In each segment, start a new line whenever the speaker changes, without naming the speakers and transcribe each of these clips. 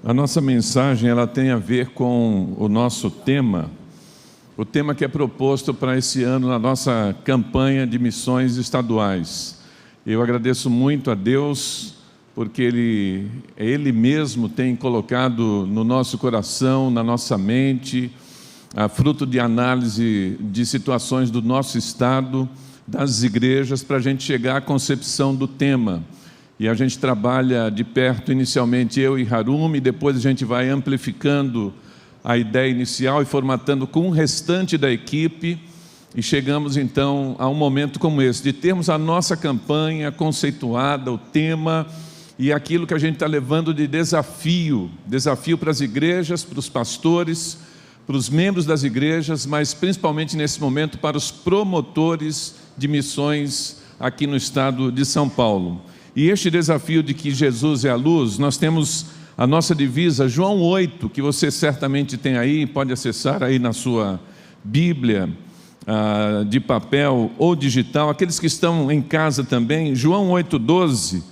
A nossa mensagem ela tem a ver com o nosso tema, o tema que é proposto para esse ano na nossa campanha de missões estaduais. Eu agradeço muito a Deus, porque Ele mesmo tem colocado no nosso coração, na nossa mente, fruto de análise de situações do nosso estado, das igrejas, para a gente chegar à concepção do tema. E a gente trabalha de perto, inicialmente eu e Harumi, depois a gente vai amplificando a ideia inicial e formatando com o restante da equipe, e chegamos então a um momento como esse, de termos a nossa campanha conceituada, o tema e aquilo que a gente está levando de desafio para as igrejas, para os pastores, para os membros das igrejas, mas principalmente nesse momento para os promotores de missões aqui no estado de São Paulo. E este desafio de que Jesus é a luz, nós temos a nossa divisa, João 8, que você certamente tem aí, pode acessar aí na sua Bíblia, de papel ou digital, aqueles que estão em casa também, João 8,12,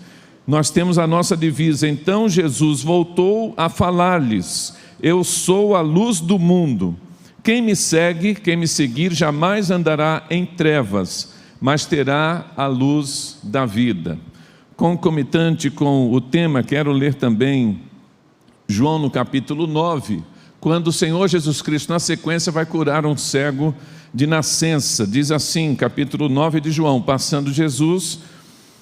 nós temos a nossa divisa. Então Jesus voltou a falar-lhes: eu sou a luz do mundo, quem me seguir jamais andará em trevas, mas terá a luz da vida. Concomitante com o tema, quero ler também João no capítulo 9, quando o Senhor Jesus Cristo, na sequência, vai curar um cego de nascença. Diz assim, capítulo 9 de João: passando Jesus,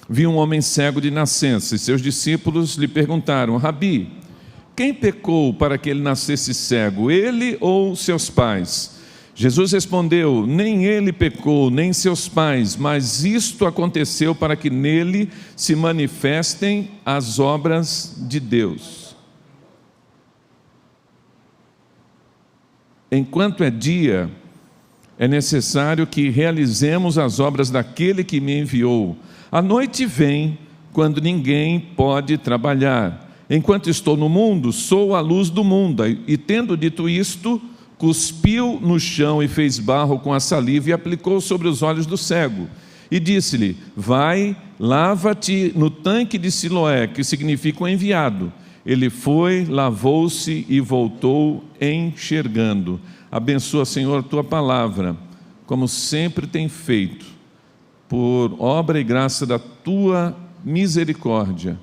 viu um homem cego de nascença, e seus discípulos lhe perguntaram: Rabi, quem pecou para que ele nascesse cego, ele ou seus pais? Jesus respondeu: nem ele pecou, nem seus pais, mas isto aconteceu para que nele se manifestem as obras de Deus. Enquanto é dia, é necessário que realizemos as obras daquele que me enviou. A noite vem, quando ninguém pode trabalhar. Enquanto estou no mundo, sou a luz do mundo. E tendo dito isto, cuspiu no chão e fez barro com a saliva e aplicou sobre os olhos do cego. E disse-lhe: vai, lava-te no tanque de Siloé, que significa o enviado. Ele foi, lavou-se e voltou enxergando. Abençoa, Senhor, a tua palavra, como sempre tem feito, por obra e graça da tua misericórdia,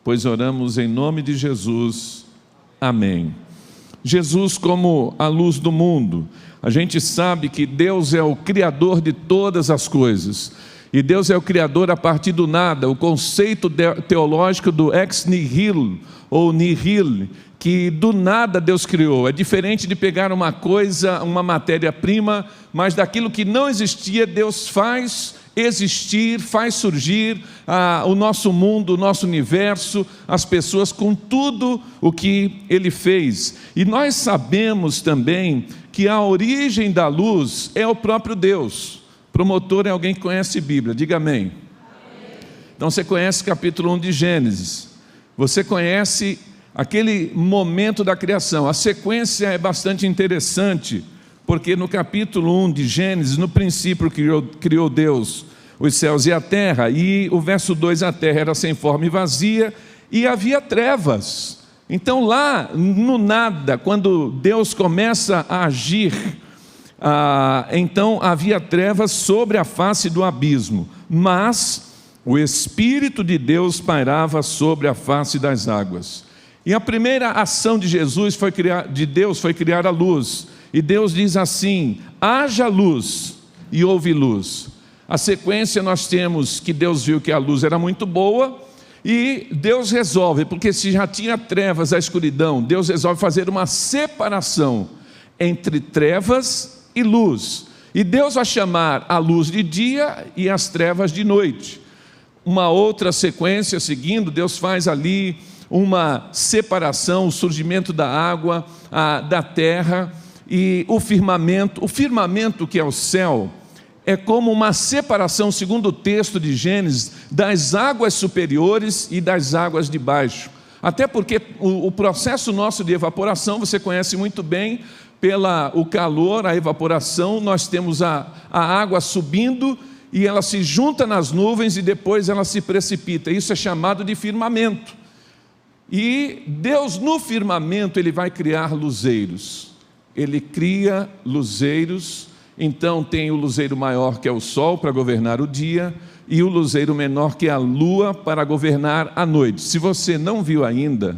pois oramos em nome de Jesus. Amém. Jesus como a luz do mundo. A gente sabe que Deus é o Criador de todas as coisas, e Deus é o Criador a partir do nada. O conceito teológico do ex nihilo, ou nihil, que do nada Deus criou. É diferente de pegar uma coisa, uma matéria-prima, mas daquilo que não existia, Deus faz existir, faz surgir o nosso mundo, o nosso universo, as pessoas, com tudo o que Ele fez. E nós sabemos também que a origem da luz é o próprio Deus. Promotor é alguém que conhece a Bíblia, diga amém. Então você conhece o capítulo 1 de Gênesis, você conhece aquele momento da criação. A sequência é bastante interessante, porque no capítulo 1 de Gênesis, no princípio criou Deus os céus e a terra, e o verso 2, a terra era sem forma e vazia, e havia trevas. Então lá no nada, quando Deus começa a agir, então havia trevas sobre a face do abismo, mas o Espírito de Deus pairava sobre a face das águas. E a primeira ação de Deus foi criar a luz. E Deus diz assim: haja luz, e houve luz. A sequência nós temos que Deus viu que a luz era muito boa, e Deus resolve, porque se já tinha trevas, a escuridão, Deus resolve fazer uma separação entre trevas e luz. E Deus vai chamar a luz de dia e as trevas de noite. Uma outra sequência seguindo, Deus faz ali uma separação, o surgimento da água, da terra, e o firmamento que é o céu, é como uma separação, segundo o texto de Gênesis, das águas superiores e das águas de baixo. Até porque o processo nosso de evaporação, você conhece muito bem, o calor, a evaporação, nós temos a água subindo, e ela se junta nas nuvens e depois ela se precipita. Isso é chamado de firmamento. E Deus no firmamento, Ele vai criar luzeiros. Ele cria luzeiros. Então tem o luzeiro maior, que é o sol, para governar o dia, e o luzeiro menor, que é a lua, para governar a noite. Se você não viu ainda,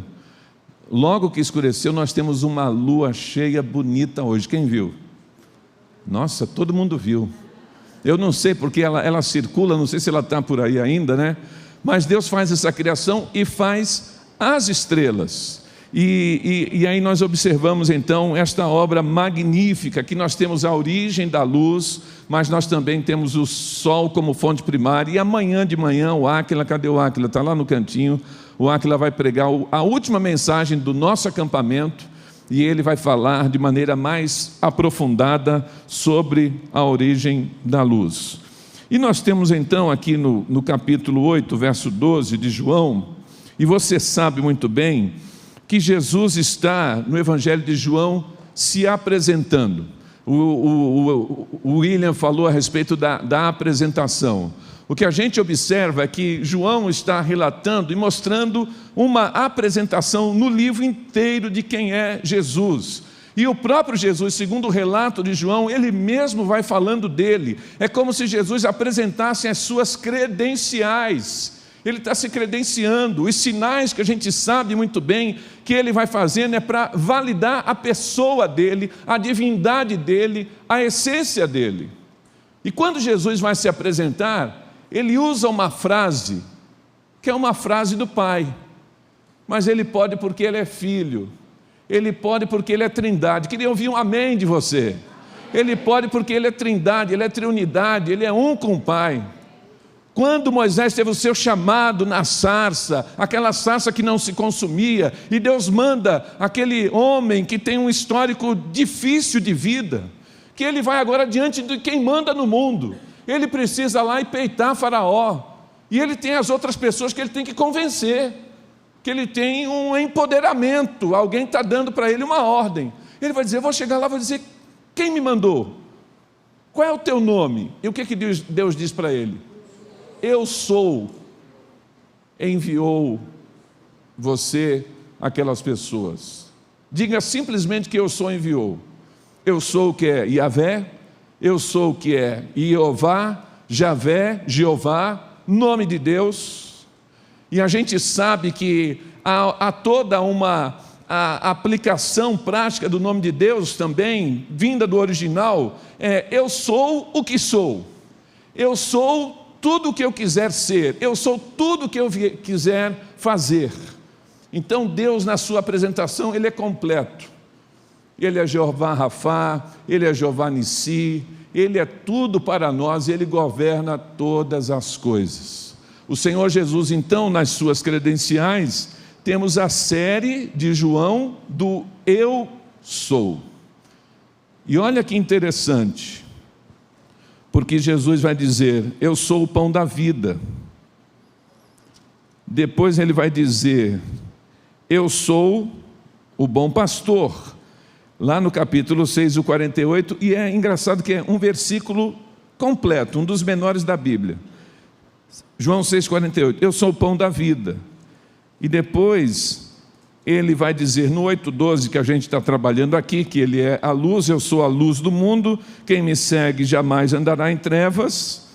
logo que escureceu, nós temos uma lua cheia bonita hoje. Quem viu? Nossa, todo mundo viu. Eu não sei porque ela circula, não sei se ela está por aí ainda, né? Mas Deus faz essa criação e faz as estrelas. E aí nós observamos então esta obra magnífica, que nós temos a origem da luz, mas nós também temos o sol como fonte primária. E amanhã de manhã o Áquila, cadê o Áquila? Está lá no cantinho. O Áquila vai pregar a última mensagem do nosso acampamento, e ele vai falar de maneira mais aprofundada sobre a origem da luz. E nós temos então aqui no capítulo 8, verso 12 de João, e você sabe muito bem que Jesus está no Evangelho de João se apresentando. O William falou a respeito da apresentação. O que a gente observa é que João está relatando e mostrando uma apresentação no livro inteiro de quem é Jesus. E o próprio Jesus, segundo o relato de João, ele mesmo vai falando dele. É como se Jesus apresentasse as suas credenciais. Ele está se credenciando. Os sinais que a gente sabe muito bem que ele vai fazendo é para validar a pessoa dele, a divindade dele, a essência dele. E quando Jesus vai se apresentar, ele usa uma frase, que é uma frase do Pai. Mas ele pode porque ele é filho. Ele pode porque ele é trindade. Queria ouvir um amém de você. Ele pode porque ele é trindade, ele é triunidade, ele é um com o Pai. Quando Moisés teve o seu chamado na sarça, aquela sarça que não se consumia, e Deus manda aquele homem que tem um histórico difícil de vida, que ele vai agora diante de quem manda no mundo, ele precisa lá e peitar Faraó, e ele tem as outras pessoas que ele tem que convencer, que ele tem um empoderamento, alguém está dando para ele uma ordem. Ele vai dizer, eu vou chegar lá e vou dizer, quem me mandou? Qual é o teu nome? E o que Deus diz para ele? Eu sou, enviou você aquelas pessoas. Diga simplesmente que eu sou enviou. Eu sou o que é Yahvé, eu sou o que é Jeová, Javé, Jeová, nome de Deus. E a gente sabe que há toda uma aplicação prática do nome de Deus também, vinda do original, eu sou o que sou. Eu sou tudo o que eu quiser ser, eu sou tudo o que eu quiser fazer. Então Deus, na sua apresentação, Ele é completo. Ele é Jeová Rafá, Ele é Jeová Nissi, Ele é tudo para nós, Ele governa todas as coisas. O Senhor Jesus, então, nas suas credenciais, temos a série de João do Eu Sou. E olha que interessante, porque Jesus vai dizer, eu sou o pão da vida. Depois ele vai dizer, eu sou o bom pastor. Lá no capítulo 6, o 48, e é engraçado que é um versículo completo, um dos menores da Bíblia. João 6, 48, eu sou o pão da vida. E depois ele vai dizer no 8:12, que a gente está trabalhando aqui, que ele é a luz, eu sou a luz do mundo, quem me segue jamais andará em trevas.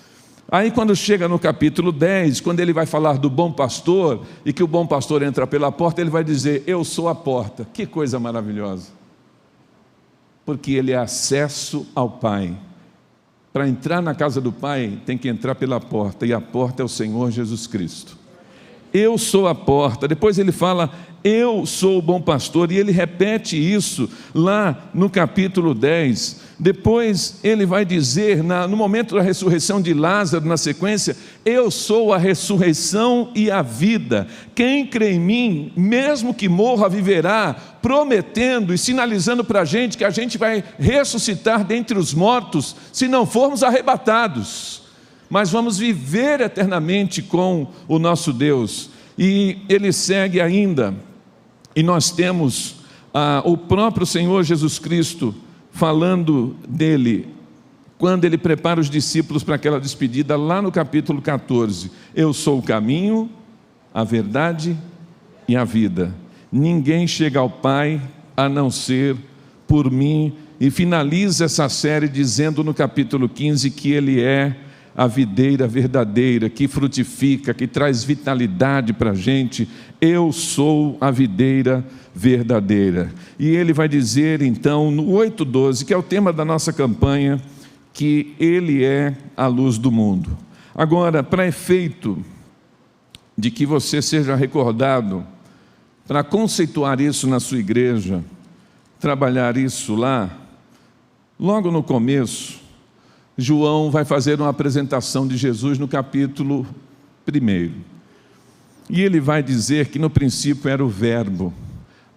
Aí quando chega no capítulo 10, quando ele vai falar do bom pastor, e que o bom pastor entra pela porta, ele vai dizer, eu sou a porta. Que coisa maravilhosa, porque ele é acesso ao Pai. Para entrar na casa do Pai, tem que entrar pela porta, e a porta é o Senhor Jesus Cristo. Eu sou a porta. Depois ele fala, eu sou o bom pastor, e ele repete isso lá no capítulo 10. Depois ele vai dizer, no momento da ressurreição de Lázaro, na sequência, eu sou a ressurreição e a vida. Quem crê em mim, mesmo que morra, viverá, prometendo e sinalizando para a gente que a gente vai ressuscitar dentre os mortos, se não formos arrebatados. Mas vamos viver eternamente com o nosso Deus. E ele segue ainda, e nós temos o próprio Senhor Jesus Cristo falando dele, quando ele prepara os discípulos para aquela despedida, lá no capítulo 14, eu sou o caminho, a verdade e a vida. Ninguém chega ao Pai a não ser por mim. E finaliza essa série dizendo no capítulo 15 que Ele é a videira verdadeira, que frutifica, que traz vitalidade para a gente. Eu sou a videira verdadeira. E Ele vai dizer então no 8:12, que é o tema da nossa campanha, que Ele é a luz do mundo. Agora, para efeito de que você seja recordado, para conceituar isso na sua igreja, trabalhar isso lá, logo no começo, João vai fazer uma apresentação de Jesus no capítulo 1. E ele vai dizer que no princípio era o Verbo,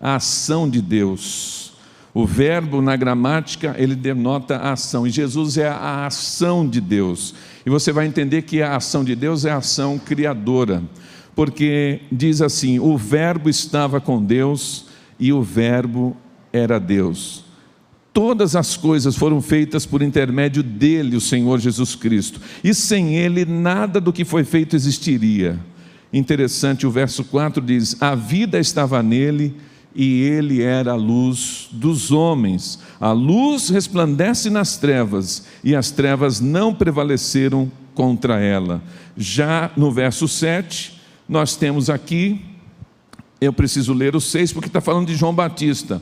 a ação de Deus. O verbo na gramática, ele denota a ação, e Jesus é a ação de Deus. E você vai entender que a ação de Deus é a ação criadora, porque diz assim: o Verbo estava com Deus e o Verbo era Deus. Todas as coisas foram feitas por intermédio dele, o Senhor Jesus Cristo, e sem ele nada do que foi feito existiria. Interessante, o verso 4 diz: a vida estava nele e ele era a luz dos homens. A luz resplandece nas trevas e as trevas não prevaleceram contra ela. Já no verso 7, nós temos aqui, eu preciso ler o 6 porque está falando de João Batista.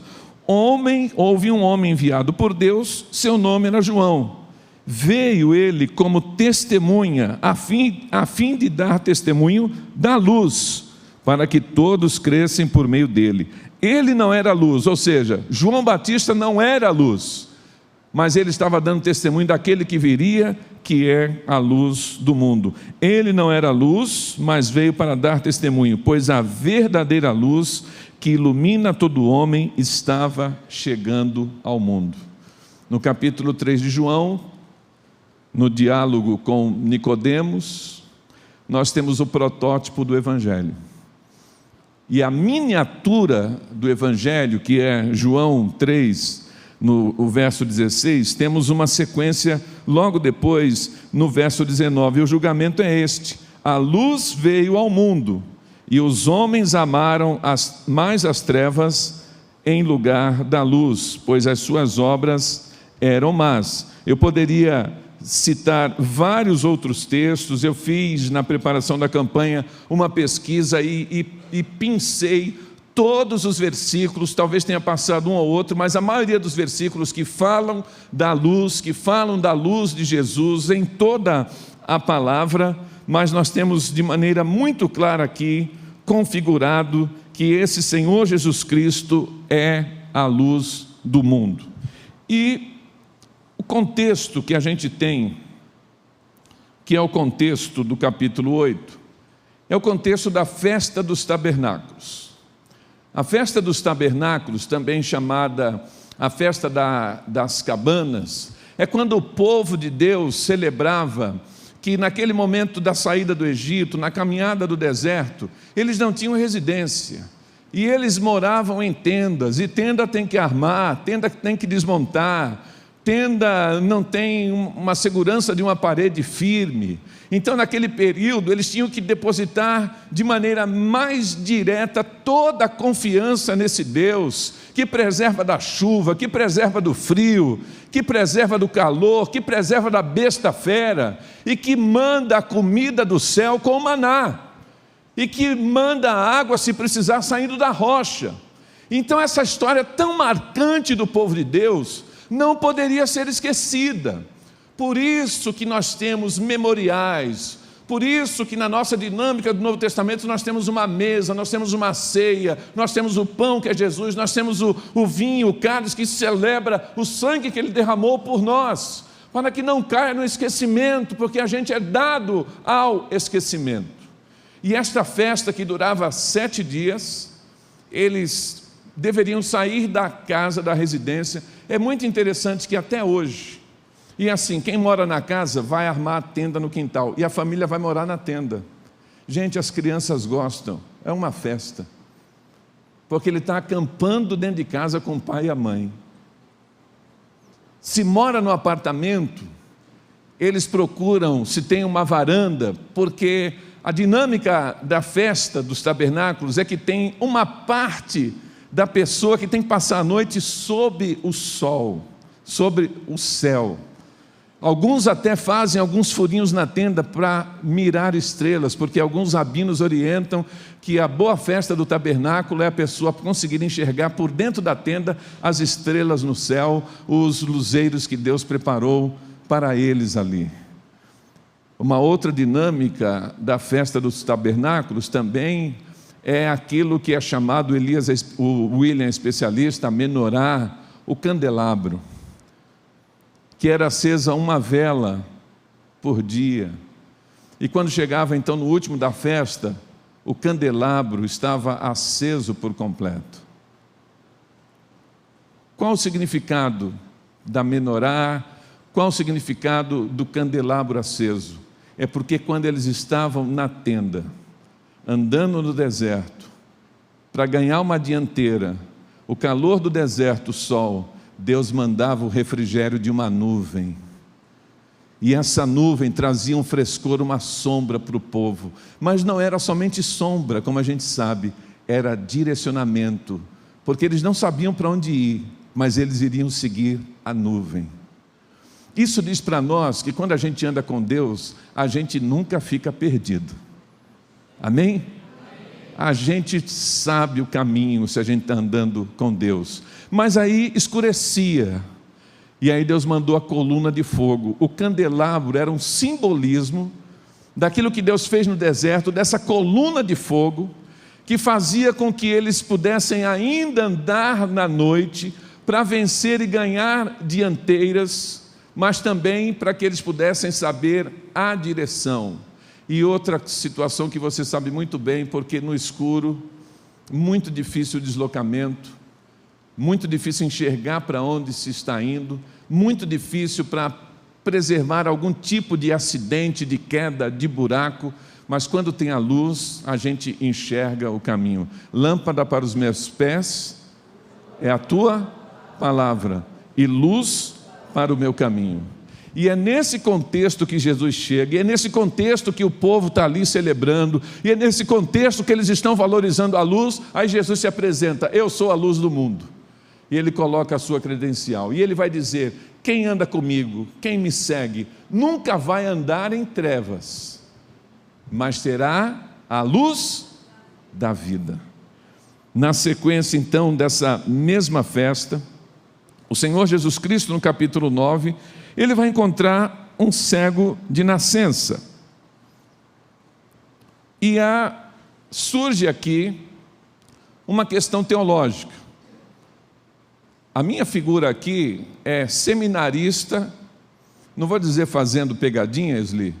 Houve um homem enviado por Deus, seu nome era João. Veio ele como testemunha, a fim de dar testemunho da luz, para que todos crescem por meio dele. Ele não era luz, ou seja, João Batista não era luz, mas ele estava dando testemunho daquele que viria, que é a luz do mundo. Ele não era luz, mas veio para dar testemunho, pois a verdadeira luz que ilumina todo homem estava chegando ao mundo. No capítulo 3 de João, no diálogo com Nicodemos, nós temos o protótipo do Evangelho. E a miniatura do Evangelho, que é João 3, no verso 16, temos uma sequência logo depois, no verso 19. E o julgamento é este: a luz veio ao mundo, e os homens amaram mais as trevas em lugar da luz, pois as suas obras eram más. Eu poderia citar vários outros textos. Eu fiz na preparação da campanha uma pesquisa e pincei todos os versículos, talvez tenha passado um ou outro, mas a maioria dos versículos que falam da luz, de Jesus em toda a palavra, mas nós temos de maneira muito clara aqui, configurado, que esse Senhor Jesus Cristo é a luz do mundo. E o contexto que a gente tem, que é o contexto do capítulo 8, é o contexto da festa dos tabernáculos. A festa dos tabernáculos, também chamada a festa das cabanas, é quando o povo de Deus celebrava que naquele momento da saída do Egito, na caminhada do deserto, eles não tinham residência, e eles moravam em tendas, e tenda tem que armar, tenda tem que desmontar, tenda não tem uma segurança de uma parede firme. Então naquele período eles tinham que depositar de maneira mais direta toda a confiança nesse Deus que preserva da chuva, que preserva do frio, que preserva do calor, que preserva da besta fera, e que manda a comida do céu com o maná, e que manda a água, se precisar, saindo da rocha. Então essa história tão marcante do povo de Deus não poderia ser esquecida. Por isso que nós temos memoriais, por isso que na nossa dinâmica do Novo Testamento nós temos uma mesa, nós temos uma ceia, nós temos o pão que é Jesus, nós temos o vinho, o cálice que celebra o sangue que Ele derramou por nós, para que não caia no esquecimento, porque a gente é dado ao esquecimento. E esta festa, que durava 7 dias, eles deveriam sair da casa, da residência. É muito interessante que até hoje, e assim, quem mora na casa vai armar a tenda no quintal, e a família vai morar na tenda. Gente, as crianças gostam, é uma festa, porque ele está acampando dentro de casa com o pai e a mãe. Se mora no apartamento, eles procuram se tem uma varanda, porque a dinâmica da festa dos tabernáculos é que tem uma parte da pessoa que tem que passar a noite sob o sol, sobre o céu. Alguns até fazem alguns furinhos na tenda para mirar estrelas, porque alguns rabinos orientam que a boa festa do tabernáculo é a pessoa conseguir enxergar por dentro da tenda as estrelas no céu, os luzeiros que Deus preparou para eles ali. Uma outra dinâmica da festa dos tabernáculos também é aquilo que é chamado, o William especialista, a menorá, o candelabro, que era acesa uma vela por dia. E quando chegava então no último da festa, o candelabro estava aceso por completo. Qual o significado da menorá? Qual o significado do candelabro aceso? É porque quando eles estavam na tenda, andando no deserto, para ganhar uma dianteira, o calor do deserto, o sol, Deus mandava o refrigério de uma nuvem, e essa nuvem trazia um frescor, uma sombra para o povo, mas não era somente sombra, como a gente sabe, era direcionamento, porque eles não sabiam para onde ir, mas eles iriam seguir a nuvem. Isso diz para nós que quando a gente anda com Deus, a gente nunca fica perdido, amém? A gente sabe o caminho se a gente está andando com Deus. Mas aí escurecia, e aí Deus mandou a coluna de fogo. O candelabro era um simbolismo daquilo que Deus fez no deserto, dessa coluna de fogo, que fazia com que eles pudessem ainda andar na noite, para vencer e ganhar dianteiras, mas também para que eles pudessem saber a direção. E outra situação que você sabe muito bem, porque no escuro, muito difícil o deslocamento, muito difícil enxergar para onde se está indo, muito difícil para preservar algum tipo de acidente, de queda, de buraco, mas quando tem a luz, a gente enxerga o caminho. Lâmpada para os meus pés é a tua palavra, e luz para o meu caminho. E é nesse contexto que Jesus chega, e é nesse contexto que o povo está ali celebrando, e é nesse contexto que eles estão valorizando a luz. Aí Jesus se apresenta: eu sou a luz do mundo, e ele coloca a sua credencial, e ele vai dizer: quem anda comigo, quem me segue, nunca vai andar em trevas, mas terá a luz da vida. Na sequência então dessa mesma festa, o Senhor Jesus Cristo, no capítulo 9, ele vai encontrar um cego de nascença. E surge aqui uma questão teológica. A minha figura aqui é seminarista, não vou dizer fazendo pegadinha, Esli,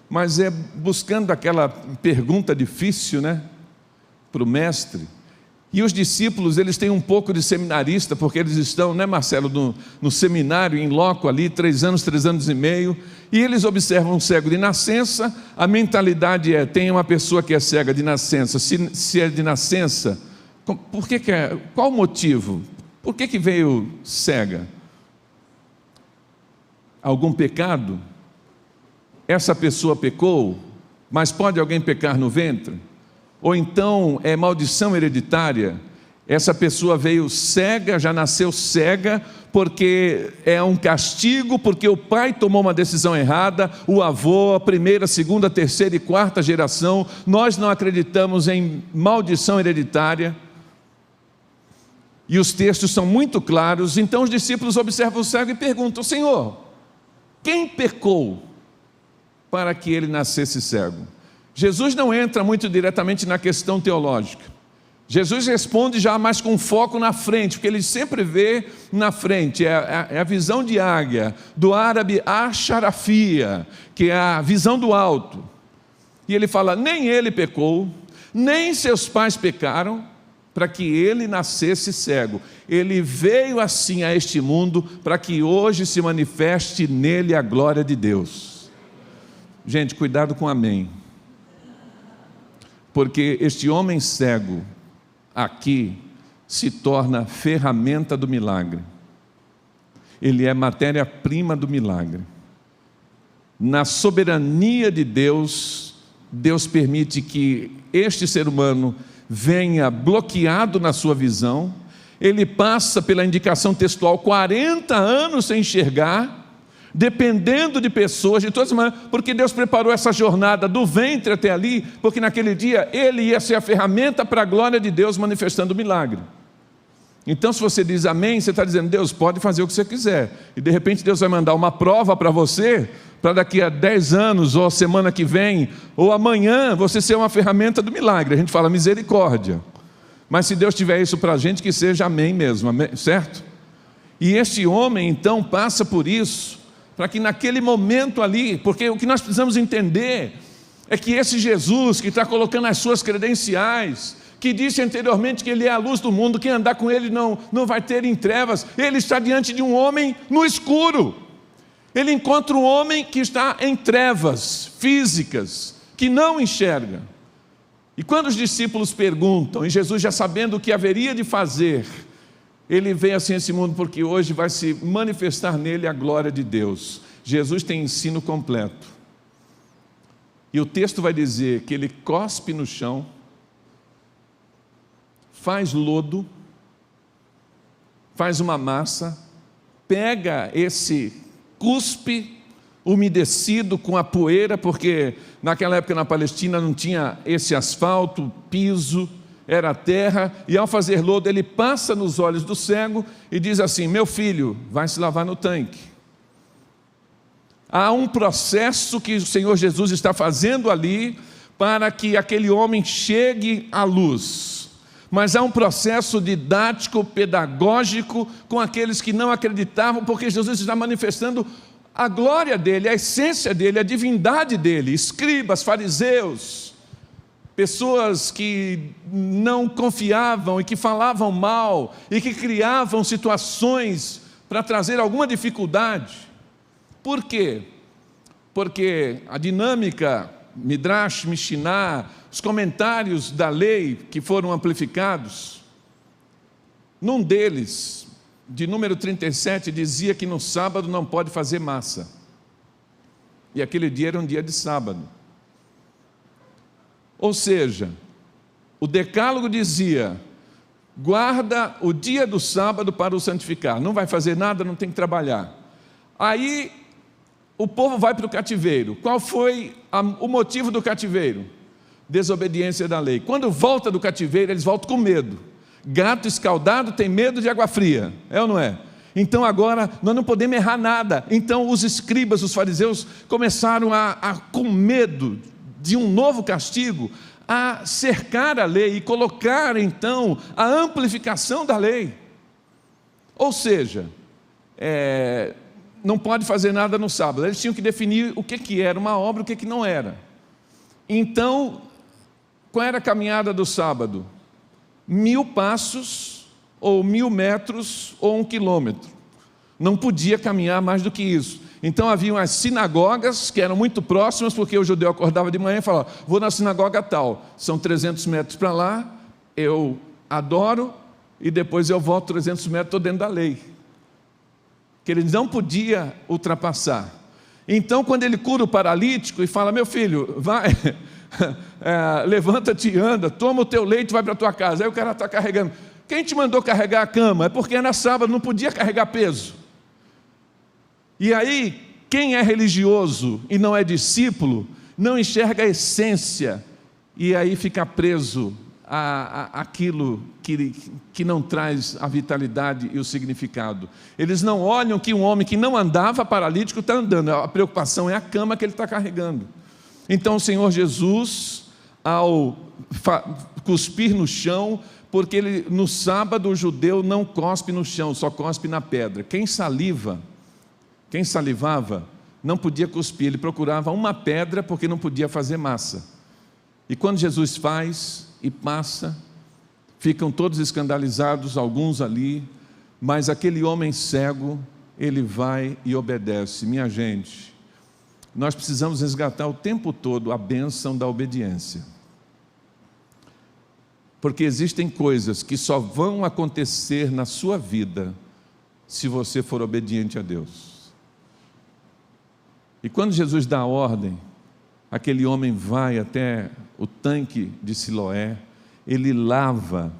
mas é buscando aquela pergunta difícil, né, para o mestre. E os discípulos, eles têm um pouco de seminarista, porque eles estão, né, Marcelo, no seminário, em loco ali, 3 anos, 3 anos e meio, e eles observam um cego de nascença. A mentalidade é: tem uma pessoa que é cega de nascença, se é de nascença, por que é? Qual o motivo? Por que veio cega? Algum pecado? Essa pessoa pecou, mas pode alguém pecar no ventre? Ou então é maldição hereditária? Essa pessoa veio cega, já nasceu cega, porque é um castigo, porque o pai tomou uma decisão errada, o avô, a primeira, segunda, terceira e quarta geração. Nós não acreditamos em maldição hereditária, e os textos são muito claros. Então os discípulos observam o cego e perguntam: Senhor, quem pecou para que ele nascesse cego? Jesus não entra muito diretamente na questão teológica. Jesus responde já mais com foco na frente, porque ele sempre vê na frente. É a visão de águia, do árabe acharafia, que é a visão do alto. E ele fala: nem ele pecou, nem seus pais pecaram, para que ele nascesse cego. Ele veio assim a este mundo, para que hoje se manifeste nele a glória de Deus. Gente, cuidado com amém. Porque este homem cego aqui se torna ferramenta do milagre. Ele é matéria-prima do milagre. Na soberania de Deus, Deus permite que este ser humano venha bloqueado na sua visão, ele passa pela indicação textual 40 anos sem enxergar, dependendo de pessoas, de todas as maneiras, porque Deus preparou essa jornada do ventre até ali, porque naquele dia ele ia ser a ferramenta para a glória de Deus manifestando o milagre. Então, se você diz amém, você está dizendo, Deus pode fazer o que você quiser, e de repente Deus vai mandar uma prova para você, para daqui a 10 anos, ou a semana que vem, ou amanhã, você ser uma ferramenta do milagre. A gente fala misericórdia, mas se Deus tiver isso para a gente, que seja amém mesmo, amém, certo? E este homem então passa por isso, para que naquele momento ali, porque o que nós precisamos entender é que esse Jesus que está colocando as suas credenciais, que disse anteriormente que ele é a luz do mundo, quem andar com ele não vai ter em trevas, ele está diante de um homem no escuro. Ele encontra um homem que está em trevas físicas, que não enxerga. E quando os discípulos perguntam, e Jesus já sabendo o que haveria de fazer, ele veio assim a esse mundo porque hoje vai se manifestar nele a glória de Deus. Jesus tem ensino completo. E o texto vai dizer que ele cospe no chão, faz lodo, faz uma massa, pega esse cuspe umedecido com a poeira, porque naquela época na Palestina não tinha esse asfalto, piso, era terra, e ao fazer lodo ele passa nos olhos do cego e diz assim, meu filho, vai se lavar no tanque. Há um processo que o Senhor Jesus está fazendo ali, para que aquele homem chegue à luz, mas há um processo didático, pedagógico, com aqueles que não acreditavam, porque Jesus está manifestando a glória dele, a essência dele, a divindade dele, escribas, fariseus, pessoas que não confiavam e que falavam mal e que criavam situações para trazer alguma dificuldade. Por quê? Porque a dinâmica, Midrash, Mishnah, os comentários da lei que foram amplificados, num deles, de número 37, dizia que no sábado não pode fazer massa. E aquele dia era um dia de sábado. Ou seja, o decálogo dizia, guarda o dia do sábado para o santificar, não vai fazer nada, não tem que trabalhar. Aí o povo vai para o cativeiro. Qual foi o motivo do cativeiro? Desobediência da lei. Quando volta do cativeiro, eles voltam com medo. Gato escaldado tem medo de água fria, é ou não é? Então agora nós não podemos errar nada. Então os escribas, os fariseus, começaram com medo de um novo castigo, a cercar a lei e colocar então a amplificação da lei. Ou seja, não pode fazer nada no sábado. Eles tinham que definir o que era uma obra e o que não era. Então, qual era a caminhada do sábado? 1000 passos, ou 1000 metros, ou 1 quilômetro. Não podia caminhar mais do que isso. Então haviam as sinagogas, que eram muito próximas, porque o judeu acordava de manhã e falava, vou na sinagoga tal, são 300 metros para lá, eu adoro, e depois eu volto 300 metros, estou dentro da lei. Que ele não podia ultrapassar. Então, quando ele cura o paralítico e fala, meu filho, vai, levanta-te e anda, toma o teu leite e vai para a tua casa. Aí o cara está carregando. Quem te mandou carregar a cama? É porque era sábado, não podia carregar peso. E aí, quem é religioso e não é discípulo, não enxerga a essência, e aí fica preso àquilo que não traz a vitalidade e o significado. Eles não olham que um homem que não andava paralítico está andando, a preocupação é a cama que ele está carregando. Então o Senhor Jesus, ao cuspir no chão, porque no sábado o judeu não cospe no chão, só cospe na pedra. Quem salivava, não podia cuspir, ele procurava uma pedra porque não podia fazer massa. E quando Jesus faz e passa, ficam todos escandalizados, alguns ali, mas aquele homem cego, ele vai e obedece. Minha gente, nós precisamos resgatar o tempo todo a bênção da obediência. Porque existem coisas que só vão acontecer na sua vida se você for obediente a Deus. E quando Jesus dá a ordem, aquele homem vai até o tanque de Siloé, ele lava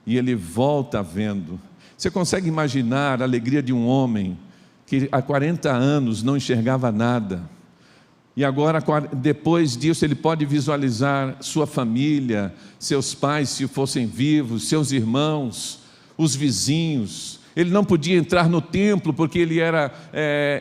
e ele volta vendo. Você consegue imaginar a alegria de um homem que há 40 anos não enxergava nada, e agora, depois disso, ele pode visualizar sua família, seus pais, se fossem vivos, seus irmãos, os vizinhos. Ele não podia entrar no templo, porque ele era,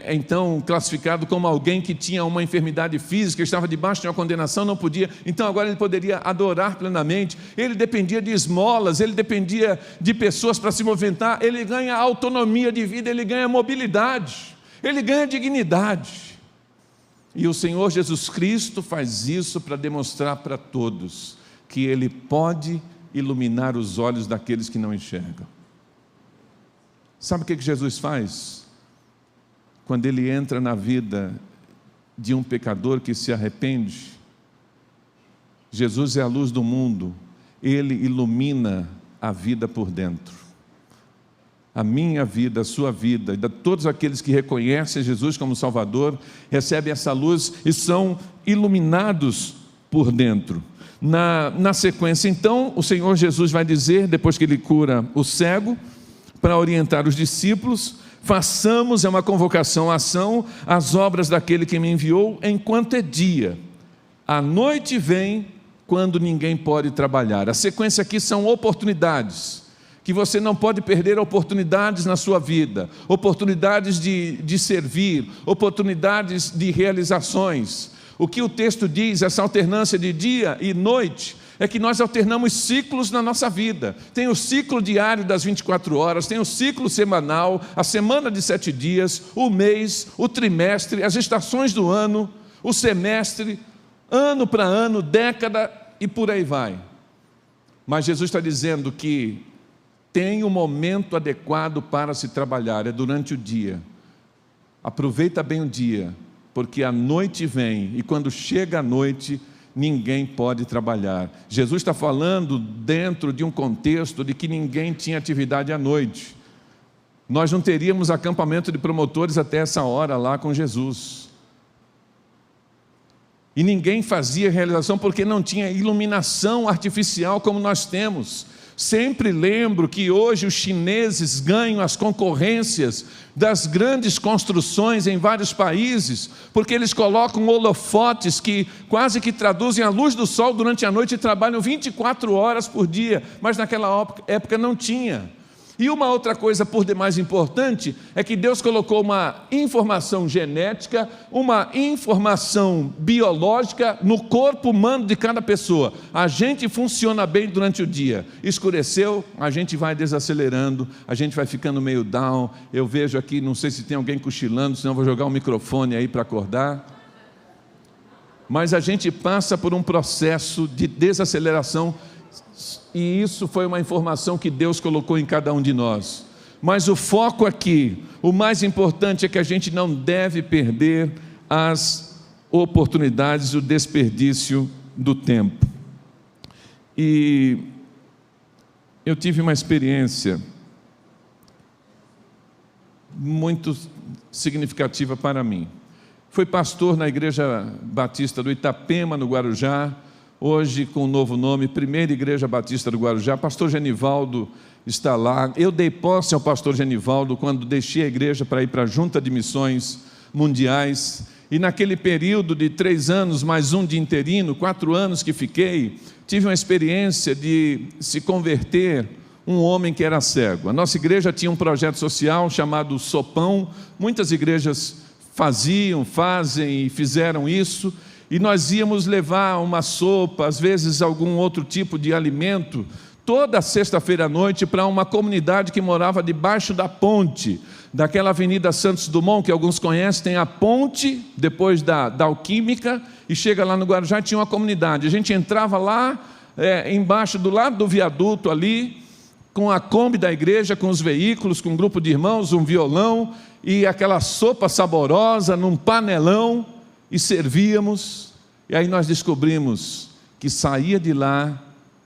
então, classificado como alguém que tinha uma enfermidade física, estava debaixo de uma condenação, não podia. Então, agora ele poderia adorar plenamente. Ele dependia de esmolas, ele dependia de pessoas para se movimentar. Ele ganha autonomia de vida, ele ganha mobilidade, ele ganha dignidade. E o Senhor Jesus Cristo faz isso para demonstrar para todos que Ele pode iluminar os olhos daqueles que não enxergam. Sabe o que Jesus faz? Quando Ele entra na vida de um pecador que se arrepende, Jesus é a luz do mundo, Ele ilumina a vida por dentro. A minha vida, a sua vida, e de todos aqueles que reconhecem Jesus como Salvador, recebem essa luz e são iluminados por dentro. Na sequência, então, o Senhor Jesus vai dizer, depois que Ele cura o cego, para orientar os discípulos: façamos, é uma convocação à ação, as obras daquele que me enviou, enquanto é dia. A noite vem, quando ninguém pode trabalhar. A sequência aqui são oportunidades, que você não pode perder oportunidades na sua vida, oportunidades de servir, oportunidades de realizações. O que o texto diz, essa alternância de dia e noite, é que nós alternamos ciclos na nossa vida. Tem o ciclo diário das 24 horas, tem o ciclo semanal, a semana de 7 dias, o mês, o trimestre, as estações do ano, o semestre, ano para ano, década e por aí vai. Mas Jesus está dizendo que tem um momento adequado para se trabalhar, é durante o dia. Aproveita bem o dia, porque a noite vem, e quando chega a noite, ninguém pode trabalhar. Jesus está falando dentro de um contexto de que ninguém tinha atividade à noite. Nós não teríamos acampamento de promotores até essa hora lá com Jesus. E ninguém fazia realização porque não tinha iluminação artificial como nós temos. Sempre lembro que hoje os chineses ganham as concorrências das grandes construções em vários países, porque eles colocam holofotes que quase que traduzem a luz do sol durante a noite e trabalham 24 horas por dia, mas naquela época não tinha. E uma outra coisa por demais importante é que Deus colocou uma informação genética, uma informação biológica no corpo humano de cada pessoa. A gente funciona bem durante o dia. Escureceu, a gente vai desacelerando, a gente vai ficando meio down. Eu vejo aqui, não sei se tem alguém cochilando, senão eu vou jogar um microfone aí para acordar. Mas a gente passa por um processo de desaceleração, e isso foi uma informação que Deus colocou em cada um de nós. Mas o foco aqui, o mais importante é que a gente não deve perder as oportunidades, o desperdício do tempo. E eu tive uma experiência muito significativa para mim. Fui pastor na Igreja Batista do Itapema, no Guarujá, hoje com um novo nome, Primeira Igreja Batista do Guarujá. Pastor Genivaldo está lá. Eu dei posse ao pastor Genivaldo quando deixei a igreja para ir para a Junta de Missões Mundiais, e naquele período de 3 anos, mais um de interino, 4 anos que fiquei, tive uma experiência de se converter um homem que era cego. A nossa igreja tinha um projeto social chamado Sopão. Muitas igrejas fazem e fizeram isso, e nós íamos levar uma sopa, às vezes algum outro tipo de alimento, toda sexta-feira à noite para uma comunidade que morava debaixo da ponte, daquela Avenida Santos Dumont, que alguns conhecem. Tem a ponte, depois da Alquímica, e chega lá no Guarujá, tinha uma comunidade. A gente entrava lá, embaixo, do lado do viaduto ali, com a Kombi da igreja, com os veículos, com um grupo de irmãos, um violão, e aquela sopa saborosa num panelão, e servíamos. E aí nós descobrimos que saía de lá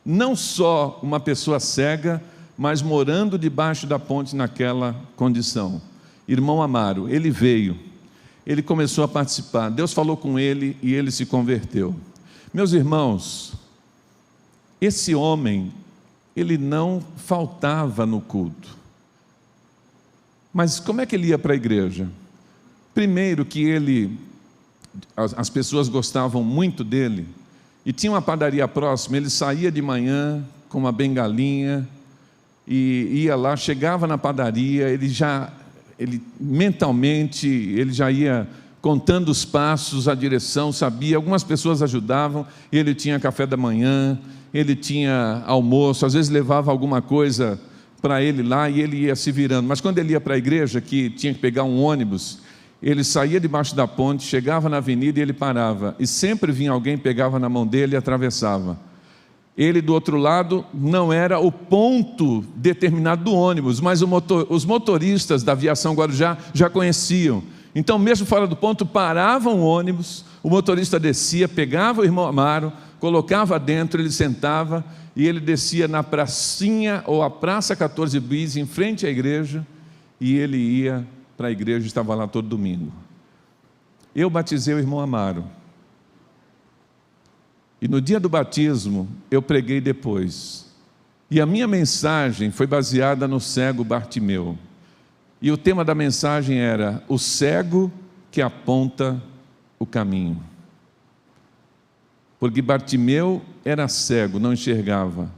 não só uma pessoa cega, mas morando debaixo da ponte naquela condição. Irmão Amaro, ele veio, ele começou a participar. Deus falou com ele e ele se converteu. Meus irmãos, esse homem, ele não faltava no culto. Mas como é que ele ia para a igreja? Primeiro que as pessoas gostavam muito dele, e tinha uma padaria próxima, ele saía de manhã com uma bengalinha, e ia lá, chegava na padaria, mentalmente, ele já ia contando os passos, a direção, sabia, algumas pessoas ajudavam, ele tinha café da manhã, ele tinha almoço, às vezes levava alguma coisa para ele lá e ele ia se virando. Mas quando ele ia para a igreja, que tinha que pegar um ônibus, ele saía debaixo da ponte, chegava na avenida e ele parava. E sempre vinha alguém, pegava na mão dele e atravessava. Ele do outro lado não era o ponto determinado do ônibus, mas os motoristas da aviação Guarujá já conheciam. Então mesmo fora do ponto, paravam o ônibus, o motorista descia, pegava o irmão Amaro, colocava dentro, ele sentava e ele descia na pracinha ou a Praça 14 Bis, em frente à igreja, e ele ia para a igreja, estava lá todo domingo. Eu batizei o irmão Amaro. E no dia do batismo, eu preguei depois. E a minha mensagem foi baseada no cego Bartimeu. E o tema da mensagem era: o cego que aponta o caminho. Porque Bartimeu era cego, não enxergava.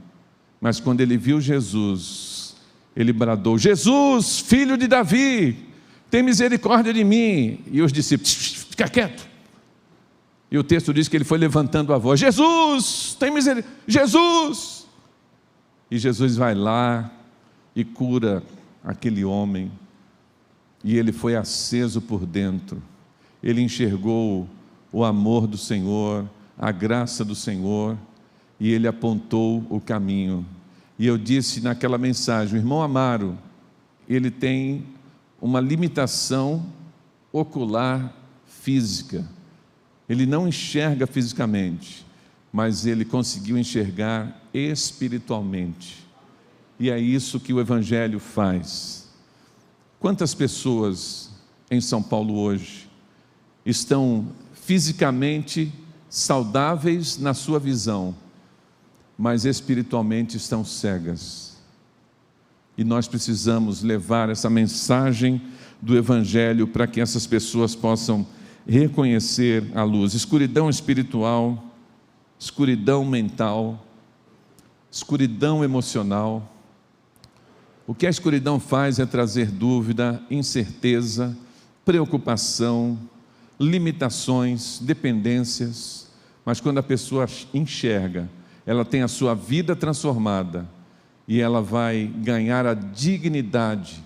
Mas quando ele viu Jesus, ele bradou: Jesus, filho de Davi, tem misericórdia de mim. E os discípulos: fica quieto. E o texto diz que ele foi levantando a voz: Jesus, tem misericórdia, Jesus! E Jesus vai lá e cura aquele homem. E ele foi aceso por dentro. Ele enxergou o amor do Senhor, a graça do Senhor, e ele apontou o caminho. E eu disse naquela mensagem: o irmão Amaro, ele tem uma limitação ocular física. Ele não enxerga fisicamente, mas ele conseguiu enxergar espiritualmente. E é isso que o Evangelho faz. Quantas pessoas em São Paulo hoje estão fisicamente saudáveis na sua visão, mas espiritualmente estão cegas? E nós precisamos levar essa mensagem do Evangelho para que essas pessoas possam reconhecer a luz. Escuridão espiritual, escuridão mental, escuridão emocional. O que a escuridão faz é trazer dúvida, incerteza, preocupação, limitações, dependências. Mas quando a pessoa enxerga, ela tem a sua vida transformada e ela vai ganhar a dignidade,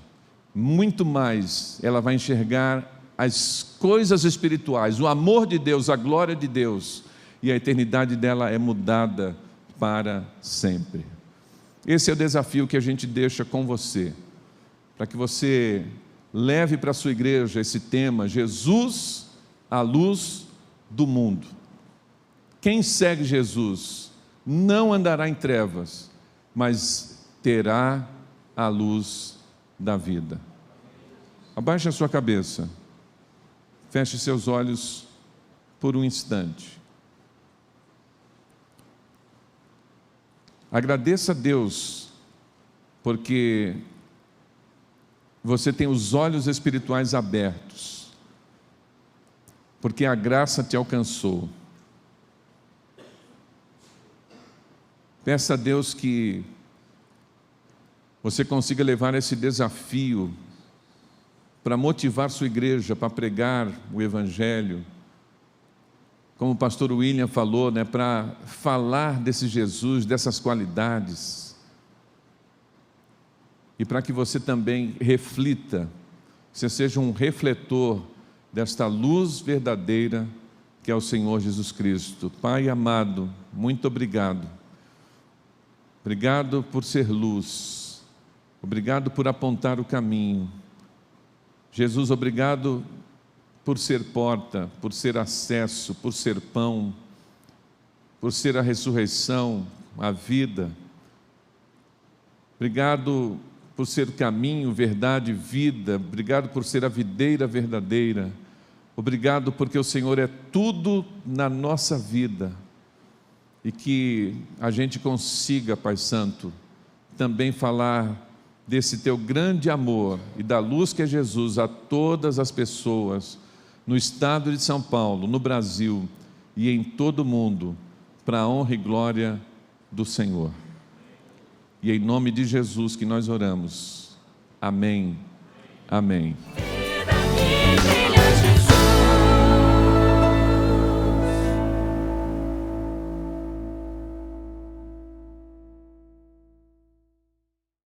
muito mais, ela vai enxergar as coisas espirituais, o amor de Deus, a glória de Deus, e a eternidade dela é mudada para sempre. Esse é o desafio que a gente deixa com você, para que você leve para a sua igreja esse tema: Jesus, a luz do mundo. Quem segue Jesus não andará em trevas, mas terá a luz da vida. Abaixe a sua cabeça. Feche seus olhos por um instante. Agradeça a Deus, porque você tem os olhos espirituais abertos, porque a graça te alcançou. Peça a Deus que você consiga levar esse desafio para motivar sua igreja, para pregar o Evangelho, como o pastor William falou, para falar desse Jesus, dessas qualidades, e para que você também reflita, você seja um refletor desta luz verdadeira que é o Senhor Jesus Cristo. Pai amado, muito obrigado. Obrigado por ser luz, obrigado por apontar o caminho. Jesus, obrigado por ser porta, por ser acesso, por ser pão, por ser a ressurreição, a vida. Obrigado por ser caminho, verdade, vida. Obrigado por ser a videira verdadeira. Obrigado porque o Senhor é tudo na nossa vida e que a gente consiga, Pai Santo, também falar desse Teu grande amor e da luz que é Jesus a todas as pessoas no estado de São Paulo, no Brasil e em todo o mundo, para a honra e glória do Senhor. E em nome de Jesus que nós oramos. Amém. Amém.